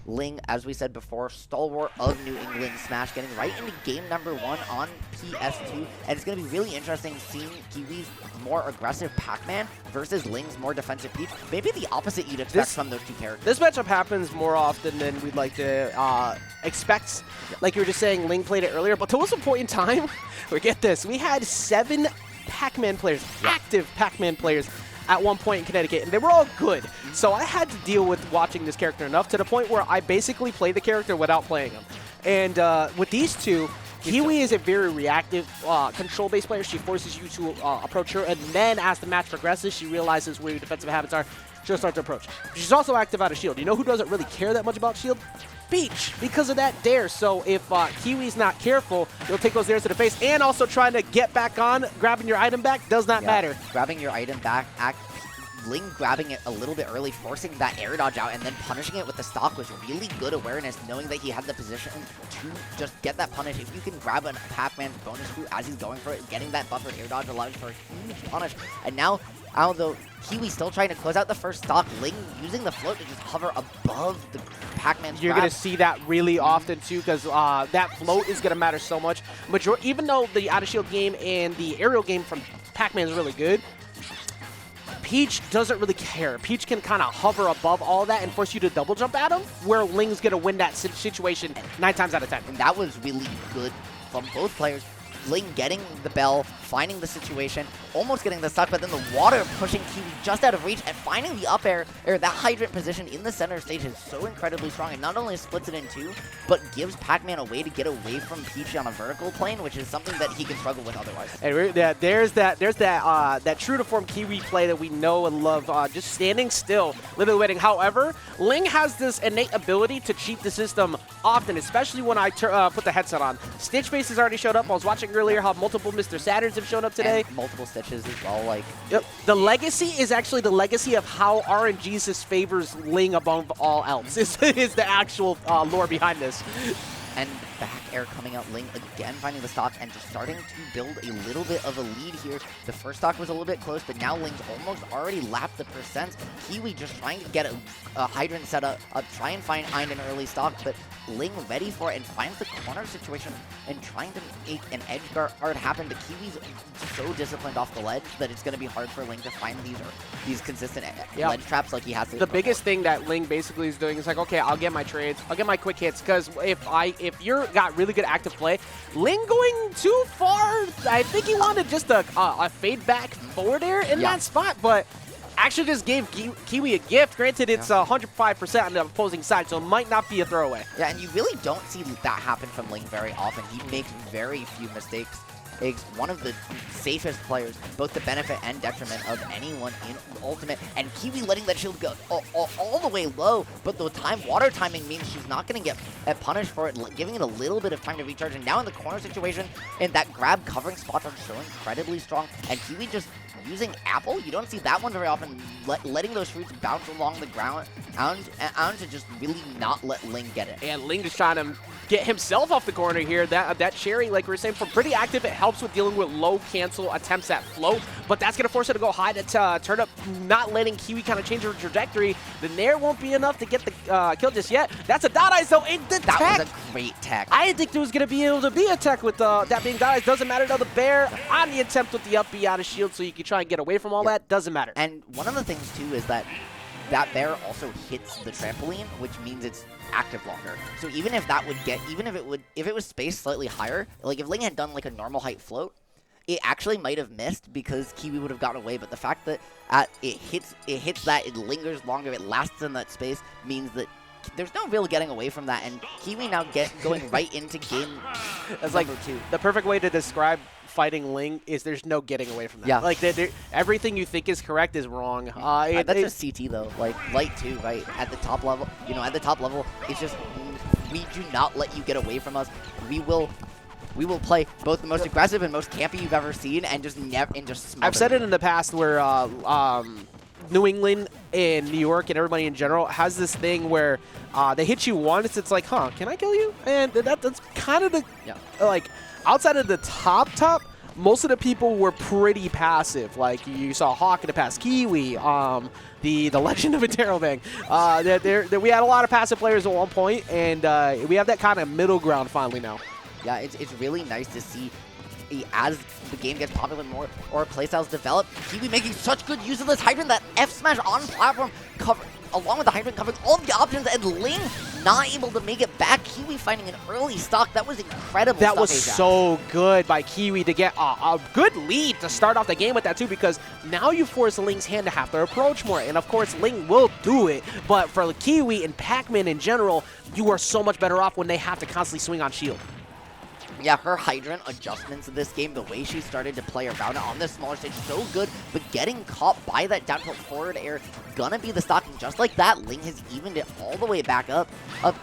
Ling, as we said before, stalwart of New England Smash, getting right into game number 1 on PS2. And it's going to be really interesting seeing Kiwi's more aggressive Pac-Man versus Ling's more defensive Peach. Maybe the opposite you'd expect from those two characters. This matchup happens more often than we'd like to expect. Like you were just saying, Ling played it earlier, but there was a point in time where, get this, we had 7 Pac-Man players, active Pac-Man players, at one point in Connecticut, and they were all good. So I had to deal with watching this character enough to the point where I basically play the character without playing him. And with these two, Kiwi is a very reactive control-based player. She forces you to approach her, and then as the match progresses, she realizes where your defensive habits are. She'll start to approach. She's also active out of shield. You know who doesn't really care that much about shield? Peach, because of that dare. So if Kiwi's not careful, you'll take those dares to the face, and also trying to get back on, grabbing your item back does not matter. Grabbing your item back, Ling grabbing it a little bit early, forcing that air dodge out, and then punishing it with the stock was really good awareness, knowing that he had the position to just get that punish. If you can grab a Pac-Man's bonus crew as he's going for it, getting that buffered air dodge allows for a huge punish. And now, although Kiwi still trying to close out the first stock, Ling using the float to just hover above the Pac-Man's You're going to see that really often, too, because that float is going to matter so much. Even though the out-of-shield game and the aerial game from Pac-Man is really good, Peach doesn't really care. Peach can kind of hover above all that and force you to double jump at him, where Ling's going to win that situation 9 times out of 10. And that was really good from both players. Ling getting the bell, finding the situation, almost getting the stock, but then the water pushing Kiwi just out of reach, and finding the up air, or that hydrant position in the center stage is so incredibly strong. It not only splits it in 2, but gives Pac-Man a way to get away from Peach on a vertical plane, which is something that he can struggle with otherwise. And there's that true to form Kiwi play that we know and love, just standing still, literally waiting. However, Ling has this innate ability to cheat the system often, especially when I put the headset on. Stitch Face has already showed up. I was watching earlier how multiple Mr. Saturns have shown up today. And multiple Stitches as well. Like, yep. The legacy is actually the legacy of how RNGesus favors Ling above all else. Is the actual lore behind this. And back air coming out, Ling again finding the stock and just starting to build a little bit of a lead here. The first stock was a little bit close, but now Ling's almost already lapped the percent. Kiwi just trying to get a hydrant set up, try and find an early stock, but Ling ready for it and finds the corner situation and trying to make an edge guard happen. But Kiwi's so disciplined off the ledge that it's going to be hard for Ling to find these consistent ledge traps like he has to. The biggest thing that Ling basically is doing is like, okay, I'll get my trades, I'll get my quick hits, because if you're got really good active play, Ling going too far, I think he wanted just a fade back forward air in that spot, but actually just gave Kiwi a gift. Granted, it's 105% on the opposing side, so it might not be a throwaway. Yeah, and you really don't see that happen from Ling very often. He makes very few mistakes. He's one of the safest players, both the benefit and detriment of anyone in Ultimate. And Kiwi letting that shield go all the way low, but the water timing means she's not going to get punished for it, giving it a little bit of time to recharge. And now in the corner situation, and that grab covering spots are so incredibly strong. And Kiwi just using Apple, you don't see that one very often, letting those fruits bounce along the ground and to just really not let Ling get it. And Ling just trying to get himself off the corner here. That Cherry, like we were saying, for pretty active, it helps with dealing with low cancel attempts at float, but that's going to force her to go high to turn up, not letting Kiwi kind of change her trajectory. The Nair won't be enough to get the kill just yet. That's a dot eyes, though. That was a great tech. I didn't think there was going to be able to be a tech with that being dot eyes. Doesn't matter, though. The bear on the attempt with the up B out of shield, so you can try and get away from all that. Doesn't matter. And one of the things, too, is that bear also hits the trampoline, which means it's active longer. So even if it was spaced slightly higher, like if Ling had done like a normal height float, it actually might have missed because Kiwi would have gotten away. But the fact that it hits that, it lingers longer, it lasts in that space, means that there's no real getting away from that. And Kiwi now going right into game number 2. The perfect way to describe fighting Ling is there's no getting away from that. Yeah. Like, everything you think is correct is wrong. That's just CT, though. Like, light, too, right? At the top level, it's just, we do not let you get away from us. We will play both the most aggressive and most campy you've ever seen, and just smother. I've said it in the past where New England and New York and everybody in general has this thing where they hit you once, it's like, huh, can I kill you? And that's kind of the, like, outside of the top, most of the people were pretty passive. Like you saw Hawk in the past, Kiwi, the Legend of Interrobang. We had a lot of passive players at one point, and we have that kind of middle ground finally now. Yeah, it's really nice to see as the game gets popular more or playstyles develop. Kiwi making such good use of this Hydrant, that F smash on platform cover along with the Hydrant covering all of the options, and Ling not able to make it back. Kiwi finding an early stock. That was incredible. That was so good by Kiwi to get a good lead to start off the game with that too, because now you force Ling's hand to have to approach more, and of course Ling will do it, but for Kiwi and Pac-Man in general, you are so much better off when they have to constantly swing on shield. Yeah, her Hydrant adjustments in this game, the way she started to play around it on this smaller stage, so good, but getting caught by that down tilt forward air, gonna be the stocking. Just like that, Ling has evened it all the way back up.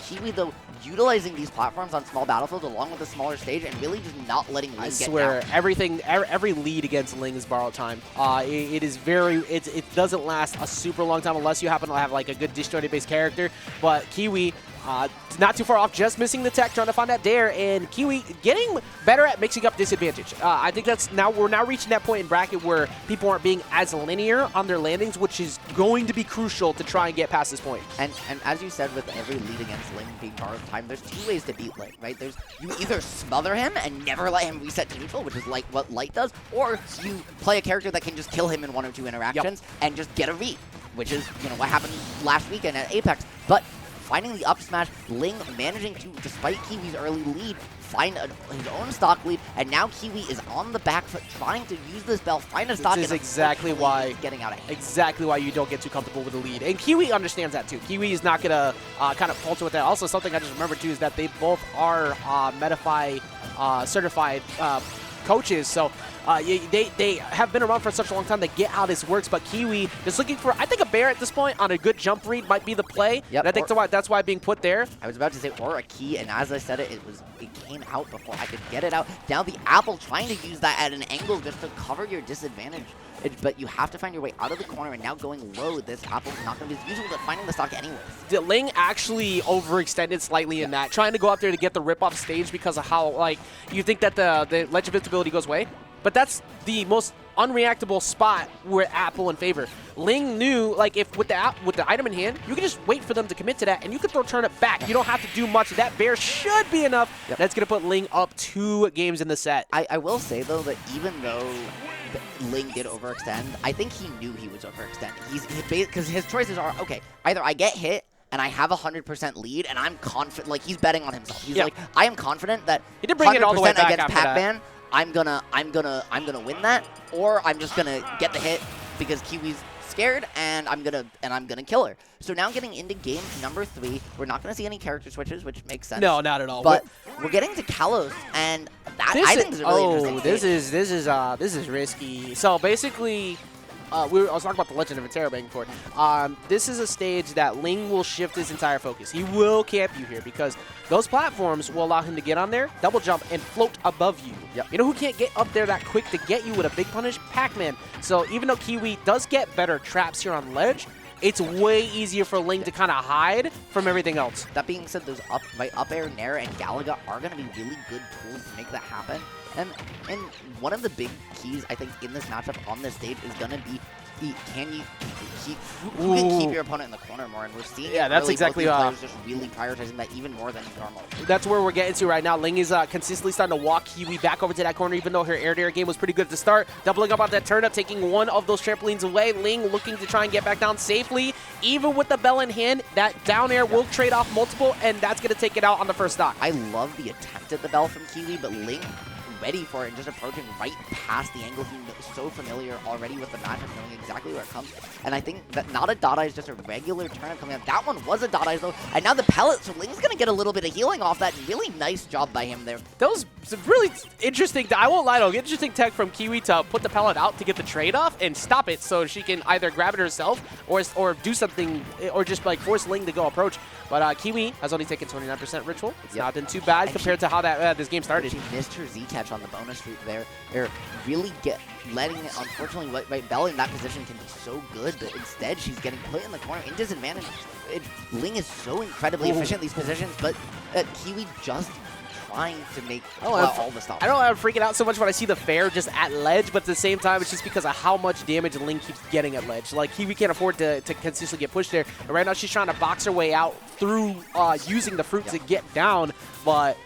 Kiwi, though, utilizing these platforms on small battlefields along with the smaller stage and really just not letting Ling get down. Every lead against Ling is borrowed time. It doesn't last a super long time unless you happen to have like a good disjointed based character, but Kiwi, not too far off, just missing the tech, trying to find that dare, and Kiwi getting better at mixing up disadvantage. I think we're now reaching that point in bracket where people aren't being as linear on their landings, which is going to be crucial to try and get past this point. And as you said, with every lead against Ling being borrowed time, there's two ways to beat Ling, right? You either smother him and never let him reset to neutral, which is like what Light does, or you play a character that can just kill him in 1 or 2 interactions and just get a read, which is what happened last weekend at Apex. But finding the up smash, Ling managing to, despite Kiwi's early lead, find his own stock lead, and now Kiwi is on the back foot trying to use this bell, find a stock. This is exactly why getting out of hand. Exactly why you don't get too comfortable with the lead, and Kiwi understands that too. Kiwi is not gonna kind of falter with that. Also, something I just remembered too is that they both are Metafy certified coaches, so they have been around for such a long time. They get how this works, but Kiwi is looking for, I think, a bear at this point on a good jump read might be the play. Yep, and I think that's why being put there. I was about to say, or a key, and as I said it came out before I could get it out. Now the Apple trying to use that at an angle just to cover your disadvantage. But you have to find your way out of the corner, and now going low, this Apple's not going to be as useful at finding the stock anyways. Ling actually overextended slightly in that, trying to go up there to get the rip-off stage because of how, like, you think that the ledge invincibility goes away. But that's the most unreactable spot where Apple in favor. Ling knew, like, if with the item in hand, you can just wait for them to commit to that, and you can throw turn it back. You don't have to do much. That bear should be enough. That's going to put Ling up 2 games in the set. I will say, though, that even though Ling did overextend, I think he knew he was overextending. Because his choices are, okay, either I get hit, and I have 100% lead, and I'm confident, like, he's betting on himself. He's like, I am confident that he did bring it all the way back against Pac-Man, I'm gonna win that, or I'm just gonna get the hit because Kiwi's scared, and I'm gonna kill her. So now getting into game number 3, we're not gonna see any character switches, which makes sense. No, not at all. But we're getting to Kalos, and that I think is a really interesting stage. This is risky. So basically, I was talking about the Legend of Interrobang before. This is a stage that Ling will shift his entire focus. He will camp you here because those platforms will allow him to get on there, double jump, and float above you. You know who can't get up there that quick to get you with a big punish? Pac-Man. So even though Kiwi does get better traps here on ledge, it's way easier for Ling to kind of hide from everything else. That being said, those up air, Nair, and Galaga are going to be really good tools to make that happen. And one of the big keys, I think, in this matchup on this stage is going to be can you keep your opponent in the corner more, and we're seeing that's exactly players just really prioritizing that even more than normal. That's where we're getting to right now. Ling is consistently starting to walk Kiwi back over to that corner, even though her air game was pretty good at the start. Doubling up on that turn up, taking one of those trampolines away. Ling looking to try and get back down safely. Even with the bell in hand, that down air will trade off multiple, and that's going to take it out on the first stock. I love the attempt at the bell from Kiwi, but Ling ready for it and just approaching right past the angle. He's so familiar already with the matchup, knowing exactly where it comes. And I think that not a dot eye is just a regular turn coming up. That one was a dot eye though, and now the pellet, so Ling's gonna get a little bit of healing off that. Really nice job by him there. That was really interesting. I won't lie though, interesting tech from Kiwi to put the pellet out to get the trade off and stop it so she can either grab it herself or do something, or just like force Ling to go approach. But Kiwi has only taken 29% ritual. It's not been too bad compared to how that this game started. She missed her Z catch on the bonus route there. They're really letting it, unfortunately, right Bell in that position can be so good, but instead she's getting put in the corner in disadvantage. Ling is so incredibly efficient in these positions, but Kiwi just trying to make Oh, all the stuff. I don't know, I'm freaking out so much when I see the fair just at ledge, but at the same time, it's just because of how much damage Ling keeps getting at ledge. Like, Kiwi can't afford to consistently get pushed there. And right now, she's trying to box her way out through using the fruit to get down, but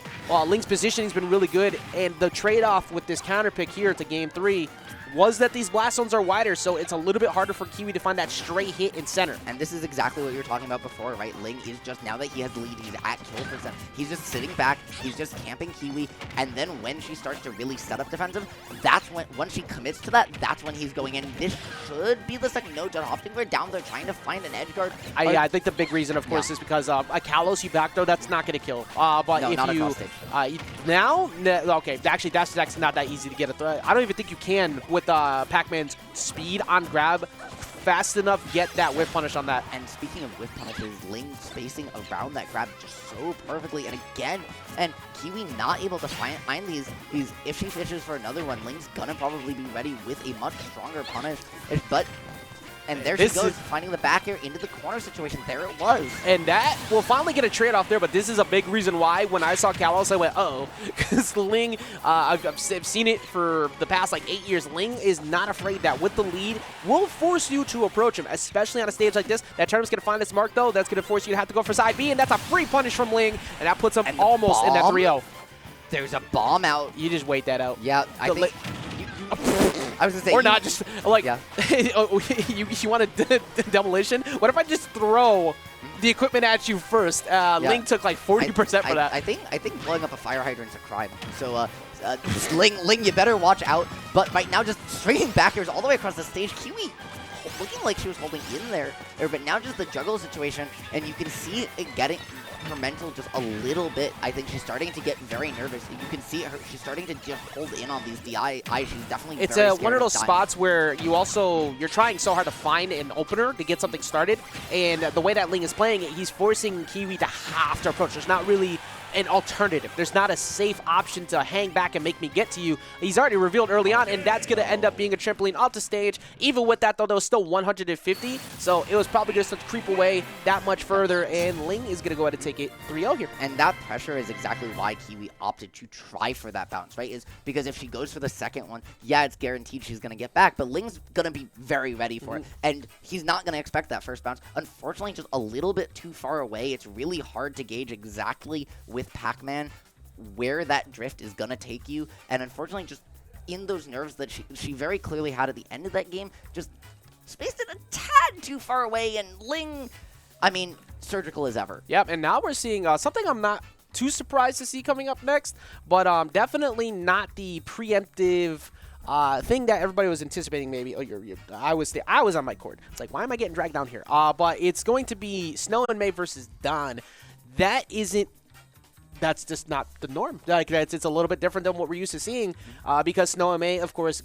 Ling's positioning's been really good, and the trade-off with this counter pick here to game 3 was that these blast zones are wider, so it's a little bit harder for Kiwi to find that straight hit in center. And this is exactly what you were talking about before, right? Ling is just, now that he has the lead, he's at kill percent. He's just sitting back, he's just camping Kiwi, and then when she starts to really set up defensive, that's when, once she commits to that, that's when he's going in. This should be the second. No, just often we're down there trying to find an edge guard. Yeah, I think the big reason, of course, is because a Kalos you back throw, that's not going to kill. But no, if not you, okay, actually, that's not that easy to get a throw. I don't even think you can with Pac-Man's speed on grab fast enough get that whiff punish on that. And speaking of whiff punishes, Ling spacing around that grab just so perfectly, and again, and Kiwi not able to find these if she fishes for another one, Ling's gonna probably be ready with a much stronger punish, but and there she goes, finding the back air into the corner situation. There it was. And that will finally get a trade-off there, but this is a big reason why when I saw Kalos, I went, uh-oh. Because Ling, I've seen it for the past, 8 years. Ling is not afraid that with the lead, will force you to approach him, especially on a stage like this. That tournament's going to find its mark, though. That's going to force you to have to go for side B, and that's a free punish from Ling, and that puts him almost in that 3-0. There's a bomb out. You just wait that out. Yeah, I think... I was gonna say, or not, just like, yeah. you want a demolition? What if I just throw the equipment at you first? Ling took 40% for that. I think blowing up a fire hydrant's a crime. So Ling, you better watch out. But right now, just swinging back airs all the way across the stage. Kiwi looking like she was holding in there, but now just the juggle situation, and you can see it getting her mental just a little bit. I think she's starting to get very nervous. You can see her; she's starting to just hold in on these DI. She's definitely. It's one of those spots where you're trying so hard to find an opener to get something started, and the way that Ling is playing it, he's forcing Kiwi to have to approach. There's not really an alternative. There's not a safe option to hang back and make me get to you. He's already revealed early on, and that's going to end up being a trampoline off the stage. Even with that, though, there was still 150, so it was probably just to creep away that much further, and Ling is going to go ahead and take it 3-0 here. And that pressure is exactly why Kiwi opted to try for that bounce, right? Is because if she goes for the second one, yeah, it's guaranteed she's going to get back, but Ling's going to be very ready for it, and he's not going to expect that first bounce. Unfortunately, just a little bit too far away. It's really hard to gauge exactly with Pac-Man where that drift is going to take you, and unfortunately just in those nerves that she very clearly had at the end of that game, just spaced it a tad too far away, and Ling, I mean, surgical as ever. Yep, and now we're seeing something I'm not too surprised to see coming up next, but definitely not the preemptive thing that everybody was anticipating. Maybe I was on my court. It's like, why am I getting dragged down here? But it's going to be Snow and May versus Don. That's just not the norm. Like, it's a little bit different than what we're used to seeing because Snow and May, of course,